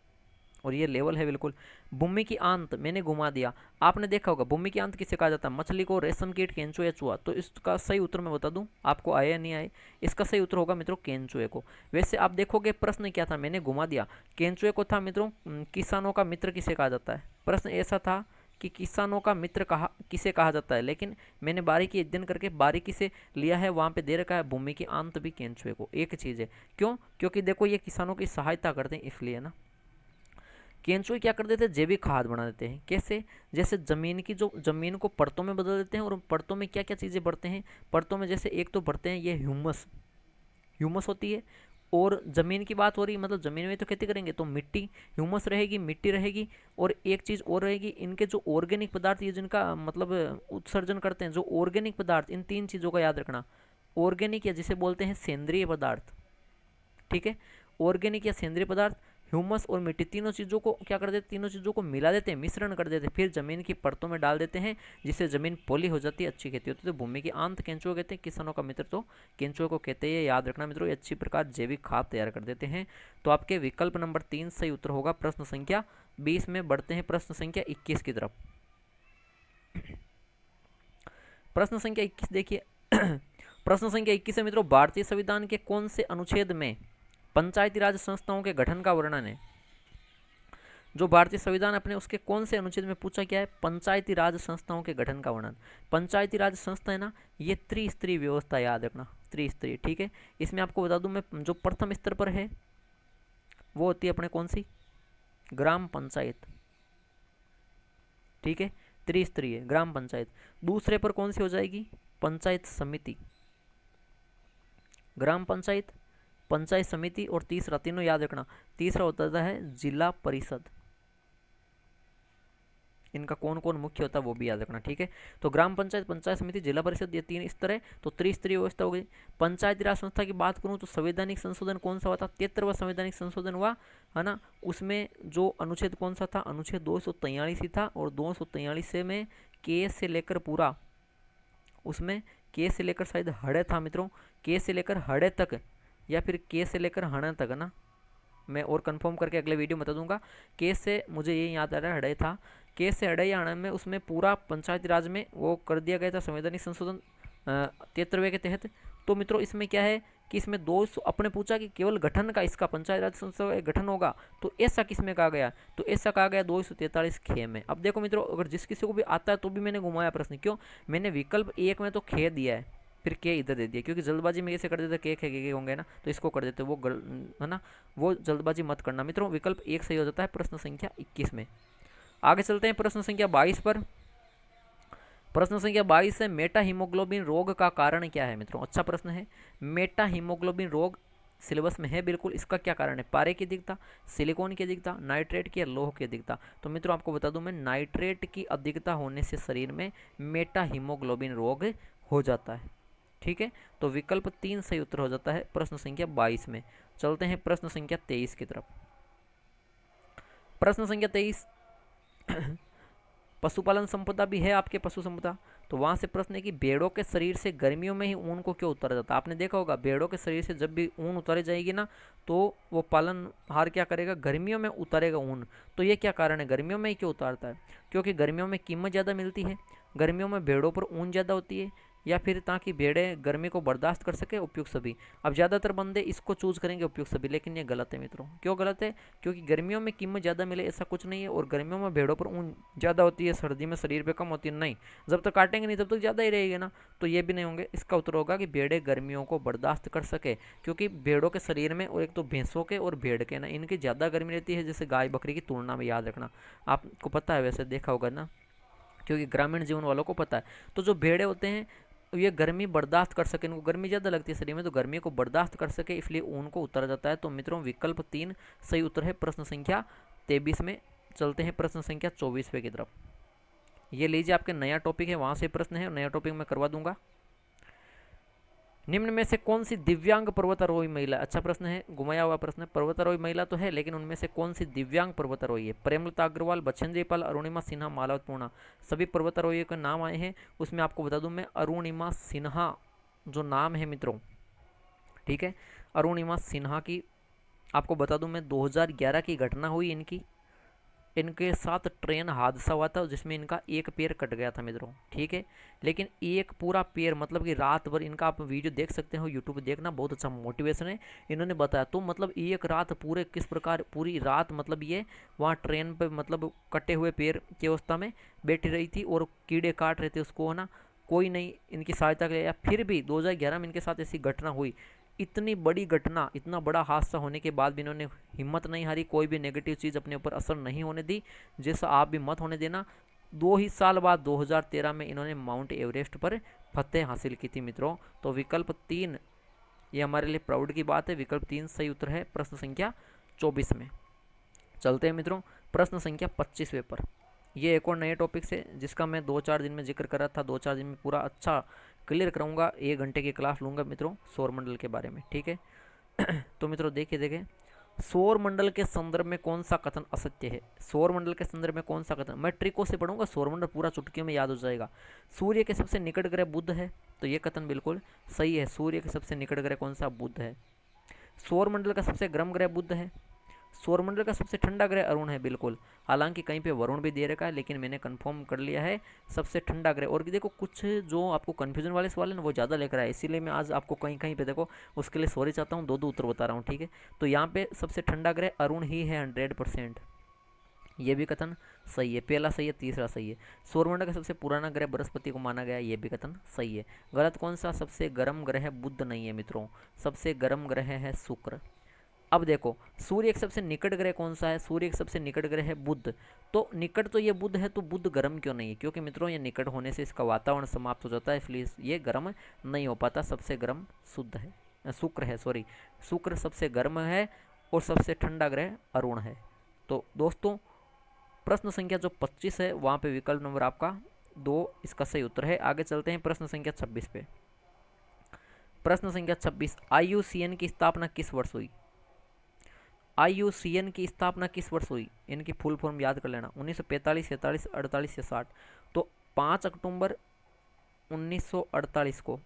और ये लेवल है बिल्कुल। भूमि की आंत, मैंने घुमा दिया, आपने देखा होगा भूमि की आंत किसे कहा जाता है, मछली को, रेशम कीट, केंचुए या चूहा। तो इसका सही उत्तर मैं बता दूं, आपको आए या नहीं आए, इसका सही उत्तर होगा मित्रों केंचुए को। वैसे आप देखोगे प्रश्न क्या था, मैंने घुमा दिया, केंचुए को था मित्रों किसानों का मित्र किसे कहा जाता है, प्रश्न ऐसा था कि किसानों का मित्र किसे कहा जाता है, लेकिन मैंने बारीकी अध्ययन करके बारीकी से लिया है, वहाँ पे दे रखा है भूमि की आंत भी केंचुए को। एक चीज़ है, क्यों, क्योंकि देखो ये किसानों की सहायता करते हैं इसलिए ना। केंचुए क्या कर देते हैं, जैविक खाद बना देते हैं, कैसे, जैसे जमीन को परतों में बदल देते हैं, और परतों में क्या क्या चीज़ें बढ़ते हैं, परतों में जैसे एक तो बढ़ते हैं ये ह्यूमस होती है, और ज़मीन की बात हो रही, मतलब ज़मीन में तो खेती करेंगे तो मिट्टी, ह्यूमस रहेगी, मिट्टी रहेगी, और एक चीज़ और रहेगी, इनके जो ऑर्गेनिक पदार्थ, ये जिनका मतलब उत्सर्जन करते हैं जो ऑर्गेनिक पदार्थ, इन 3 चीज़ों का याद रखना। ऑर्गेनिक या जिसे बोलते हैं सेंद्रीय पदार्थ, ठीक है, ऑर्गेनिक या सेंद्रीय पदार्थ, ह्यूमस और मिट्टी, तीनों चीज़ों को क्या कर देते, तीनों चीज़ों को मिला देते हैं, मिश्रण कर देते हैं, फिर जमीन की परतों में डाल देते हैं, जिससे जमीन पोली हो जाती है, अच्छी खेती होती है। तो भूमि की आंत केंचुए कहते हैं, किसानों का मित्र तो केंचुए को कहते हैं, याद रखना मित्रों, ये अच्छी प्रकार जैविक खाद तैयार कर देते हैं। तो आपके विकल्प नंबर 3 सही उत्तर होगा प्रश्न संख्या 20 में। बढ़ते हैं प्रश्न संख्या 21 की तरफ। प्रश्न संख्या 21 देखिए प्रश्न संख्या 21 है मित्रों, भारतीय संविधान के कौन से अनुच्छेद में पंचायती राज संस्थाओं के गठन का वर्णन है। जो भारतीय संविधान अपने उसके कौन से अनुच्छेद में पूछा गया है, पंचायती राज संस्थाओं के गठन का वर्णन। पंचायती राज संस्था है ना, ये त्रिस्तरीय व्यवस्था, याद रखना त्रिस्तरीय, ठीक है। इसमें आपको बता दूं मैं, जो प्रथम स्तर पर है वो होती है अपने कौन सी, ग्राम पंचायत, ठीक है, त्रिस्तरीय ग्राम पंचायत। दूसरे पर कौन सी हो जाएगी, पंचायत समिति, ग्राम पंचायत, पंचायत समिति, और तीसरा, तीनों याद रखना, तीसरा होता है जिला परिषद। इनका कौन कौन मुख्य होता है वो भी याद रखना, ठीक है। तो ग्राम पंचायत, पंचायत समिति, जिला परिषद, ये 3 स्तर है, तो त्रिस्तरीय व्यवस्था हो गई। पंचायती राज संस्था की बात करूं तो संवैधानिक संशोधन कौन सा हुआ था, 73वां संवैधानिक संशोधन हुआ है ना। उसमें जो अनुच्छेद कौन सा था, अनुच्छेद 243 ही था, और 243 से में के से लेकर पूरा, उसमें के से लेकर शायद हड़े था मित्रों, के से लेकर हड़े तक, या फिर के से लेकर हड़ा तक ना, मैं और कंफर्म करके अगले वीडियो में बता दूंगा। के से मुझे ये याद आ रहा है हड़े था, के से हड़े या हड़ा में, उसमें पूरा पंचायती राज में वो कर दिया गया था संवैधानिक संशोधन 73वें के तहत। तो मित्रों इसमें क्या है कि इसमें 200 अपने पूछा कि केवल गठन का इसका पंचायत राज संस्था का गठन होगा, तो ऐसा किस में कहा गया, तो ऐसा कहा गया 243 खे में। अब देखो मित्रों, अगर जिस किसी को भी आता है तो भी मैंने घुमाया प्रश्न, क्यों, मैंने विकल्प 1 में तो खे दिया है, फिर के इधर दे दिया, क्योंकि जल्दबाजी में कैसे कर देते के होंगे ना, तो इसको कर देते, वो है ना, वो जल्दबाजी मत करना मित्रों। विकल्प 1 सही हो जाता है प्रश्न संख्या 21 में। आगे चलते हैं प्रश्न संख्या 22 पर। प्रश्न संख्या 22 है, मेटा हीमोग्लोबिन रोग का कारण क्या है मित्रों। अच्छा प्रश्न है। मेटा हीमोग्लोबिन रोग सिलेबस में है बिल्कुल। इसका क्या कारण है, पारे की अधिकता, सिलिकॉन की अधिकता, नाइट्रेट की या लोह की अधिकता। तो मित्रों आपको बता दूं मैं, नाइट्रेट की अधिकता होने से शरीर में मेटा हीमोग्लोबिन रोग हो जाता है। ठीक है, तो विकल्प 3 सही उत्तर हो जाता है प्रश्न संख्या 22 में। चलते हैं प्रश्न संख्या 23 की तरफ। प्रश्न संख्या 23 पशुपालन संपदा भी है आपके, पशु संपदा। तो वहां से प्रश्न है कि भेड़ों के शरीर से गर्मियों में ही ऊन को क्यों उतारा जाता है। आपने देखा होगा भेड़ों के शरीर से जब भी ऊन उतारी जाएगी ना, तो वो पालनहार क्या करेगा, गर्मियों में उतारेगा ऊन। तो ये क्या कारण है, गर्मियों में ही क्यों उतारता है, क्योंकि गर्मियों में कीमत ज़्यादा मिलती है, गर्मियों में भेड़ों पर ऊन ज़्यादा होती है, या फिर ताकि भेड़ें गर्मी को बर्दाश्त कर सके, उपयुक्त सभी। अब ज़्यादातर बंदे इसको चूज करेंगे उपयुक्त सभी, लेकिन ये गलत है मित्रों। क्यों गलत है, क्योंकि गर्मियों में कीमत ज़्यादा मिले ऐसा कुछ नहीं है, और गर्मियों में भेड़ों पर ऊन ज़्यादा होती है, सर्दी में शरीर पे कम होती है, नहीं। जब तक काटेंगे नहीं तब तक ज़्यादा ही रहेगी ना, तो ये भी नहीं होंगे। इसका उत्तर होगा कि भेड़ें गर्मियों को बर्दाश्त कर सके, क्योंकि भेड़ों के शरीर में, और एक तो भैंसों के और भेड़ के ना, इनकी ज़्यादा गर्मी रहती है, जैसे गाय बकरी की तुलना में, याद रखना। आपको पता है, वैसे देखा होगा ना, क्योंकि ग्रामीण जीवन वालों को पता है। तो जो भेड़े होते हैं ये गर्मी बर्दाश्त कर सके, इनको गर्मी ज़्यादा लगती है शरीर में, तो गर्मी को बर्दाश्त कर सके इसलिए ऊन को उतारा जाता है। तो मित्रों विकल्प 3 सही उत्तर है प्रश्न संख्या 23 में। चलते हैं प्रश्न संख्या 24 की तरफ। ये लीजिए आपके नया टॉपिक है, वहां से प्रश्न है, नया टॉपिक मैं करवा दूंगा। निम्न में से कौन सी दिव्यांग पर्वतारोही महिला, अच्छा प्रश्न है, घुमाया हुआ प्रश्न है। पर्वतारोही महिला तो है, लेकिन उनमें से कौन सी दिव्यांग पर्वतारोही है। प्रेमलता अग्रवाल, बछेंद्री पाल, अरुणिमा सिन्हा, मालावत पूर्णा, सभी पर्वतारोही के नाम आए हैं। उसमें आपको बता दूं मैं, अरुणिमा सिन्हा जो नाम है मित्रों, ठीक है, अरुणिमा सिन्हा की आपको बता दूं मैं, 2011 की घटना हुई इनकी, इनके साथ ट्रेन हादसा हुआ था जिसमें इनका एक पैर कट गया था मित्रों, ठीक है। लेकिन एक पूरा पैर, मतलब कि रात भर इनका आप वीडियो देख सकते हो, यूट्यूब पे देखना, बहुत अच्छा मोटिवेशन है। इन्होंने बताया तो मतलब एक रात पूरे किस प्रकार, पूरी रात मतलब ये वहाँ ट्रेन पे मतलब कटे हुए पैर की अवस्था में बैठी रही थी, और कीड़े काट रहे थे उसको, है ना, कोई नहीं इनकी सहायता के लिए आया। फिर भी 2011 में इनके साथ ऐसी घटना हुई, इतनी बड़ी घटना, इतना बड़ा हादसा होने के बाद भी इन्होंने हिम्मत नहीं हारी, कोई भी नेगेटिव चीज़ अपने ऊपर असर नहीं होने दी, जैसा आप भी मत होने देना। 2 ही साल बाद 2013 में इन्होंने माउंट एवरेस्ट पर फतेह हासिल की थी मित्रों। तो विकल्प 3 ये हमारे लिए प्राउड की बात है, विकल्प 3 सही उत्तर है प्रश्न संख्या 24 में। चलते हैं मित्रों प्रश्न संख्या 25वें पर। ये एक और नए टॉपिक से जिसका मैं 2-4 दिन में जिक्र कर रहा था, 2-4 दिन में पूरा अच्छा क्लियर कराऊंगा, 1 घंटे की क्लास लूंगा मित्रों सौर मंडल के बारे में, ठीक है। तो मित्रों देखिए देखिए, सौर मंडल के संदर्भ में कौन सा कथन असत्य है। सौर मंडल के संदर्भ में कौन सा कथन, मैं ट्रिकों से पढ़ूंगा, सौर मंडल पूरा चुटकियों में याद हो जाएगा। सूर्य के सबसे निकट ग्रह बुध है, तो ये कथन बिल्कुल सही है। सूर्य के सबसे निकट ग्रह कौन सा, बुध है। सौर मंडल का सबसे गर्म ग्रह बुध है। सौरमंडल का सबसे ठंडा ग्रह अरुण है, बिल्कुल। हालांकि कहीं पे वरुण भी दे रखा है, लेकिन मैंने कंफर्म कर लिया है सबसे ठंडा ग्रह। और देखो कुछ जो आपको कंफ्यूजन वाले सवाल है ना वो ज़्यादा लेकर आए, इसीलिए मैं आज आपको कहीं कहीं पे देखो उसके लिए सॉरी चाहता हूँ, 2-2 उत्तर बता रहा हूँ, ठीक है। तो यहाँ पे सबसे ठंडा ग्रह अरुण ही है 100%, ये भी कथन सही है। पहला सही है, तीसरा सही है। सौरमंडल का सबसे पुराना ग्रह बृहस्पति को माना गया, ये भी कथन सही है। गलत कौन सा, सबसे गर्म ग्रह बुध नहीं है मित्रों, सबसे गर्म ग्रह है शुक्र। अब देखो सूर्य के सबसे निकट ग्रह कौन सा है, सूर्य के सबसे निकट ग्रह है बुध। तो निकट तो ये बुध है, तो बुध गर्म क्यों नहीं है, क्योंकि मित्रों ये निकट होने से इसका वातावरण समाप्त हो जाता है, इसलिए ये गर्म नहीं हो पाता। सबसे गर्म शुद्ध है, शुक्र है, सॉरी, शुक्र सबसे गर्म है, और सबसे ठंडा ग्रह अरुण है। तो दोस्तों प्रश्न संख्या जो 25 है वहाँ पे विकल्प नंबर आपका 2 इसका सही उत्तर है। आगे चलते हैं प्रश्न संख्या 26 पे। प्रश्न संख्या 26, IUCN की स्थापना किस वर्ष हुई। IUCN की स्थापना किस वर्ष हुई, इनकी फुल फॉर्म याद कर लेना, 1945, 47, 48 या 60। तो 5 अक्टूबर 1948 को,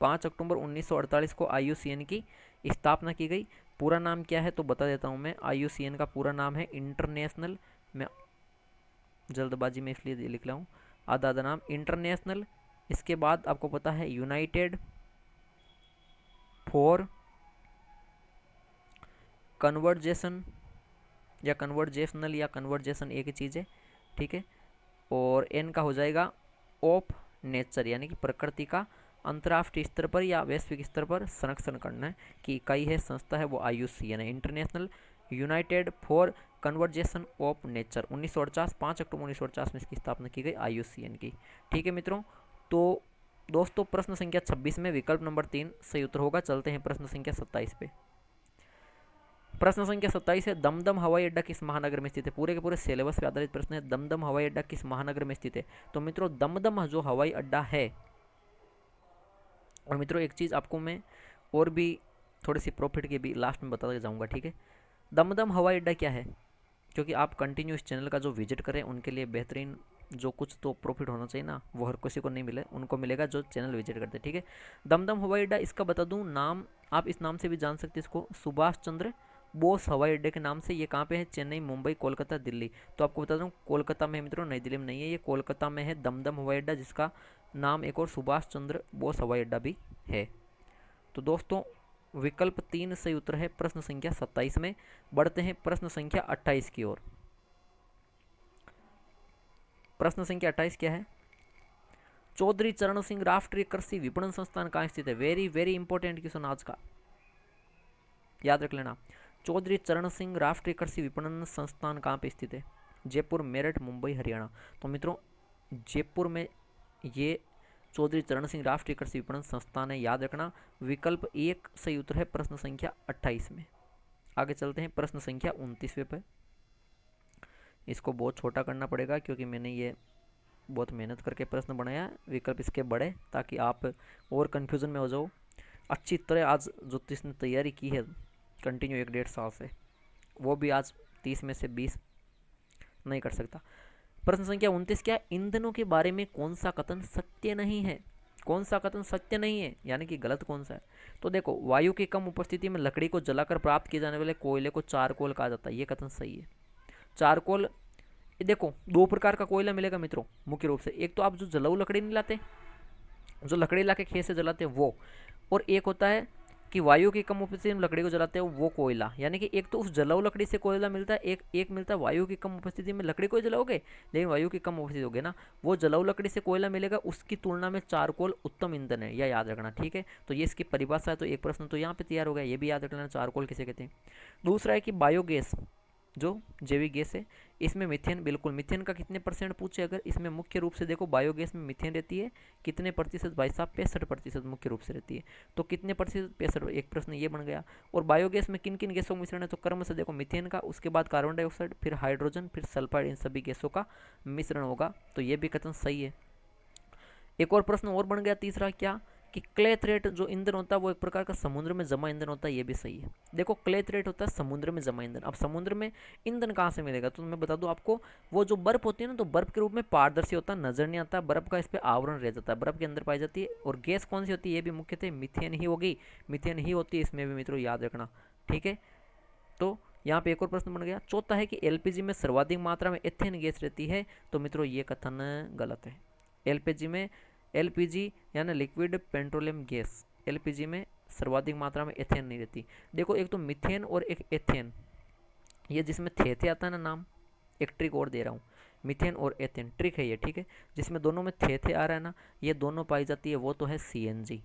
5 अक्टूबर 1948 को IUCN की स्थापना की गई। पूरा नाम क्या है तो बता देता हूँ मैं, IUCN का पूरा नाम है इंटरनेशनल, मैं जल्दबाजी में इसलिए लिख रहा हूँ आधा आधा नाम, इंटरनेशनल, इसके बाद आपको पता है यूनाइटेड फॉर कन्वर्जेशन या कन्वर्जेशनल या कन्वर्जेशन एक ही चीज़ है, ठीक है। और एन का हो जाएगा ऑफ नेचर, यानी कि प्रकृति का अंतर्राष्ट्रीय स्तर पर या वैश्विक स्तर पर संरक्षण करना की इकाई है, संस्था है वो IUCN है, international United for conversation of nature. 1948 5 अक्टूबर 1949 में इसकी स्थापना की गई IUCN की, ठीक है मित्रों। तो दोस्तों प्रश्न संख्या 26 में विकल्प नंबर 3 सही उत्तर होगा। चलते हैं प्रश्न संख्या 27 पे। प्रश्न संख्या 27 है, दमदम हवाई अड्डा किस महानगर में स्थित है। पूरे के पूरे सिलेबस पे आधारित प्रश्न है, दमदम हवाई अड्डा किस महानगर में स्थित है। तो मित्रों दमदम जो हवाई अड्डा है, और मित्रों एक चीज़ आपको मैं और भी थोड़ी सी प्रॉफिट की भी लास्ट में बताते जाऊंगा, ठीक है। दमदम हवाई अड्डा क्या है, क्योंकि आप कंटिन्यू इस चैनल का जो विजिट करें उनके लिए बेहतरीन जो कुछ तो प्रॉफिट होना चाहिए ना, वो हर किसी को नहीं मिले, उनको मिलेगा जो चैनल विजिट करते हैं, ठीक है। दमदम हवाई अड्डा, इसका बता दूं नाम, आप इस नाम से भी जान सकते हैं इसको, सुभाष चंद्र बोस हवाई अड्डे के नाम से। ये कहाँ पे है, चेन्नई, मुंबई, कोलकाता, दिल्ली। तो आपको बता दूं कोलकाता में मित्रों, नई दिल्ली में नहीं है, ये कोलकाता में है दमदम हवाई अड्डा, जिसका नाम एक और सुभाष चंद्र बोस हवाई अड्डा भी है। तो दोस्तों विकल्प 3 सही उत्तर है प्रश्न संख्या 27 में। बढ़ते हैं प्रश्न संख्या 28 की ओर। प्रश्न संख्या 28 क्या है, चौधरी चरण सिंह राष्ट्रीय कृषि विपणन संस्थान कहाँ स्थित है। वेरी वेरी इंपॉर्टेंट क्वेश्चन आज का, याद रख लेना। चौधरी चरण सिंह राष्ट्रीय कृषि विपणन संस्थान कहाँ पे स्थित है। जयपुर, मेरठ, मुंबई, हरियाणा। तो मित्रों जयपुर में ये चौधरी चरण सिंह राष्ट्रीय कृषि विपणन संस्थान है, याद रखना। विकल्प 1 सही उत्तर है प्रश्न संख्या 28 में। आगे चलते हैं प्रश्न संख्या 29वें पर। इसको बहुत छोटा करना पड़ेगा क्योंकि मैंने ये बहुत मेहनत करके प्रश्न बनाया, विकल्प इसके बड़े, ताकि आप और कन्फ्यूज़न में हो जाओ। अच्छी तरह आज जो जिसने तैयारी की है कंटिन्यू 1-1.5 साल से, वो भी आज 30 में से 20 नहीं कर सकता। प्रश्न संख्या 29 क्या, ईंधनों के बारे में कौन सा कथन सत्य नहीं है। कौन सा कथन सत्य नहीं है, यानी कि गलत कौन सा है। तो देखो, वायु की कम उपस्थिति में लकड़ी को जलाकर प्राप्त किए जाने वाले कोयले को चारकोल कहा जाता है, ये कथन सही है। चारकोल, देखो 2 प्रकार का कोयला मिलेगा मित्रों मुख्य रूप से। एक तो आप जो जलाऊ लकड़ी नहीं लाते, जो लकड़ी ला के खेत से जलाते हैं वो, और एक होता है कि वायु की कम उपस्थिति में लकड़ी को जलाते हैं वो कोयला। यानी कि एक तो उस जलाऊ लकड़ी से कोयला मिलता है, एक मिलता है वायु की कम उपस्थिति में लकड़ी को जलाओगे, लेकिन वायु की कम उपस्थिति होगी ना, वो जलाऊ लकड़ी से कोयला मिलेगा, उसकी तुलना में चारकोल उत्तम ईंधन है, यह याद रखना, ठीक है। तो ये इसकी परिभाषा है। तो एक प्रश्न तो यहाँ पे तैयार हो गया, ये भी याद रखना चारकोल किसे कहते हैं। दूसरा है कि बायोगैस जो जैविक गैस है, इसमें मीथेन, बिल्कुल मीथेन का कितने परसेंट पूछे अगर, इसमें मुख्य रूप से देखो बायोगैस में मीथेन रहती है कितने प्रतिशत भाई साहब, 65% मुख्य रूप से रहती है। तो कितने प्रतिशत, 65, एक प्रश्न ये बन गया। और बायोगैस में किन किन गैसों का मिश्रण है, तो क्रम से देखो मीथेन का, उसके बाद कार्बन डाइऑक्साइड, फिर हाइड्रोजन, फिर सल्फाइड, इन सभी गैसों का मिश्रण होगा। तो ये भी कथन सही है। एक और प्रश्न और बन गया तीसरा, क्या कि क्ले थ्रेट जो ईंधन होता है वो एक प्रकार का समुद्र में जमा ईंधन होता है, ये भी सही है। देखो क्ले थ्रेट होता है समुद्र में जमा ईंधन। अब समुद्र में ईंधन कहाँ से मिलेगा, तो मैं बता दूं आपको, वो जो बर्फ होती है ना, तो बर्फ के रूप में पारदर्शी होता है, नजर नहीं आता, बर्फ का इस पर आवरण रह जाता है, बर्फ के अंदर पाई जाती है। और गैस कौन सी होती है, ये भी मुख्यतः मीथेन ही होगी, मीथेन ही होती है इसमें भी मित्रों, याद रखना, ठीक है। तो यहाँ पे एक और प्रश्न बन गया। चौथा है कि एलपीजी में सर्वाधिक मात्रा में एथेन गैस रहती है, तो मित्रों ये कथन गलत है। एलपीजी में, एलपीजी यानी लिक्विड पेट्रोलियम गैस, एलपीजी में सर्वाधिक मात्रा में एथेन नहीं रहती। देखो एक तो मीथेन और एक एथेन, ये जिसमें थे आता है ना नाम, एक ट्रिक और दे रहा हूँ, मीथेन और एथेन ट्रिक है ये, ठीक है। जिसमें दोनों में थे आ रहा है ना, ये दोनों पाई जाती है, वो तो है CNG,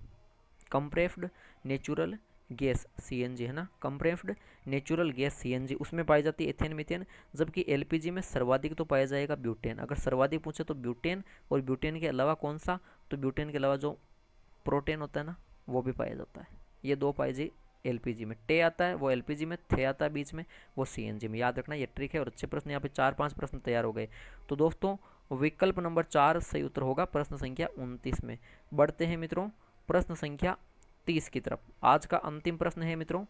compressed natural gas, CNG है ना, कंप्रेस्ड नेचुरल गैस सीएनजी, उसमें पाई जाती है एथेन मीथेन। जबकि एलपीजी में सर्वाधिक तो पाया जाएगा ब्यूटेन। अगर सर्वाधिक पूछे तो ब्यूटेन, और ब्यूटेन के अलावा कौन सा, तो ब्यूटेन के अलावा जो प्रोटेन होता है ना, वो भी पाया जाता है। ये 2 पाई जी एलपीजी में, टे आता है वो एलपीजी में, थे आता है बीच में वो सीएनजी में, याद रखना ये ट्रिक है। और अच्छे प्रश्न यहाँ पे 4-5 प्रश्न तैयार हो गए। तो दोस्तों विकल्प नंबर 4 सही उत्तर होगा प्रश्न संख्या 29 में। बढ़ते हैं मित्रों प्रश्न संख्या 30 की तरफ। आज का अंतिम प्रश्न है मित्रों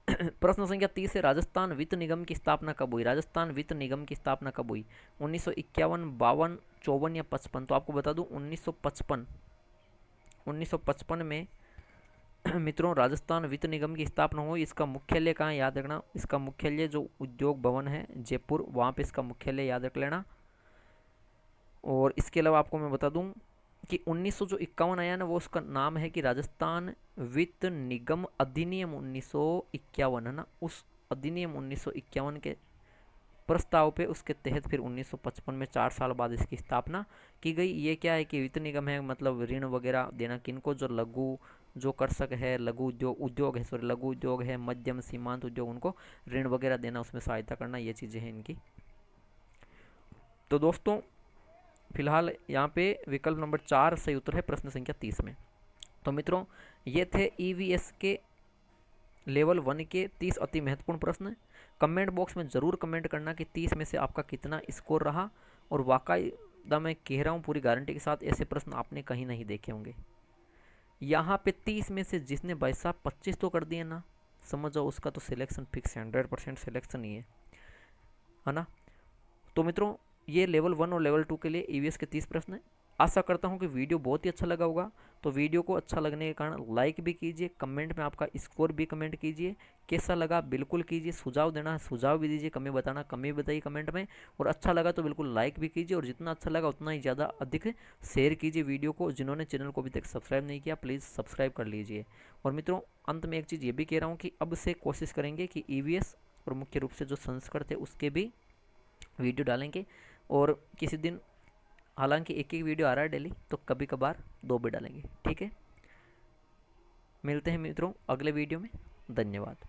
प्रश्न संख्या 30 है, राजस्थान वित्त निगम की स्थापना कब हुई। राजस्थान वित्त निगम की स्थापना कब हुई, 1951, 52, 54 या 55। तो आपको बता दूं 1955 में मित्रों राजस्थान वित्त निगम की स्थापना हुई। इसका मुख्यालय कहाँ है, याद रखना, इसका मुख्यालय जो उद्योग भवन है जयपुर, वहाँ पे इसका मुख्यालय याद रख लेना। और इसके अलावा आपको मैं बता दूं कि 1900 जो 51 आया ना, वो उसका नाम है कि राजस्थान वित्त निगम अधिनियम 1951 है ना, उस अधिनियम 1951 के प्रस्ताव पे उसके तहत फिर 1955 में 4 साल बाद इसकी स्थापना की गई। ये क्या है कि वित्त निगम है, मतलब ऋण वगैरह देना किनको, जो लघु जो कृषक है, लघु उद्योग है, सॉरी लघु उद्योग है, मध्यम सीमांत उद्योग, उनको ऋण वगैरह देना, उसमें सहायता करना, ये चीज़ें हैं इनकी। तो दोस्तों फिलहाल यहाँ पे विकल्प नंबर 4 सही उत्तर है प्रश्न संख्या 30 में। तो मित्रों ये थे ईवीएस के लेवल 1 के 30 अति महत्वपूर्ण प्रश्न। कमेंट बॉक्स में ज़रूर कमेंट करना कि 30 में से आपका कितना स्कोर रहा, और वाकायदा मैं कह रहा हूँ पूरी गारंटी के साथ, ऐसे प्रश्न आपने कहीं नहीं देखे होंगे। यहाँ पे 30 में से जिसने भाई साहब 25 तो कर दिए ना, समझ जाओ उसका तो सिलेक्शन फिक्स है, 100% सिलेक्शन ही है ना। तो मित्रों ये लेवल 1 और लेवल 2 के लिए ईवीएस के 30 प्रश्न हैं। आशा करता हूँ कि वीडियो बहुत ही अच्छा लगा होगा। तो वीडियो को अच्छा लगने के कारण लाइक भी कीजिए, कमेंट में आपका स्कोर भी कमेंट कीजिए, कैसा लगा बिल्कुल कीजिए, सुझाव देना है सुझाव भी दीजिए, कमी बताना कमी बताइए कमेंट में, और अच्छा लगा तो बिल्कुल लाइक भी कीजिए, और जितना अच्छा लगा उतना ही ज़्यादा अधिक शेयर कीजिए वीडियो को। जिन्होंने चैनल को अभी तक सब्सक्राइब नहीं किया प्लीज़ सब्सक्राइब कर लीजिए। और मित्रों अंत में एक चीज़ ये भी कह रहा हूँ कि अब से कोशिश करेंगे कि ईवीएस और मुख्य रूप से जो संस्कृत है उसके भी वीडियो डालेंगे, और किसी दिन हालांकि एक एक वीडियो आ रहा है डेली, तो कभी कभार 2 भी डालेंगे, ठीक है। मिलते हैं मित्रों अगले वीडियो में, धन्यवाद।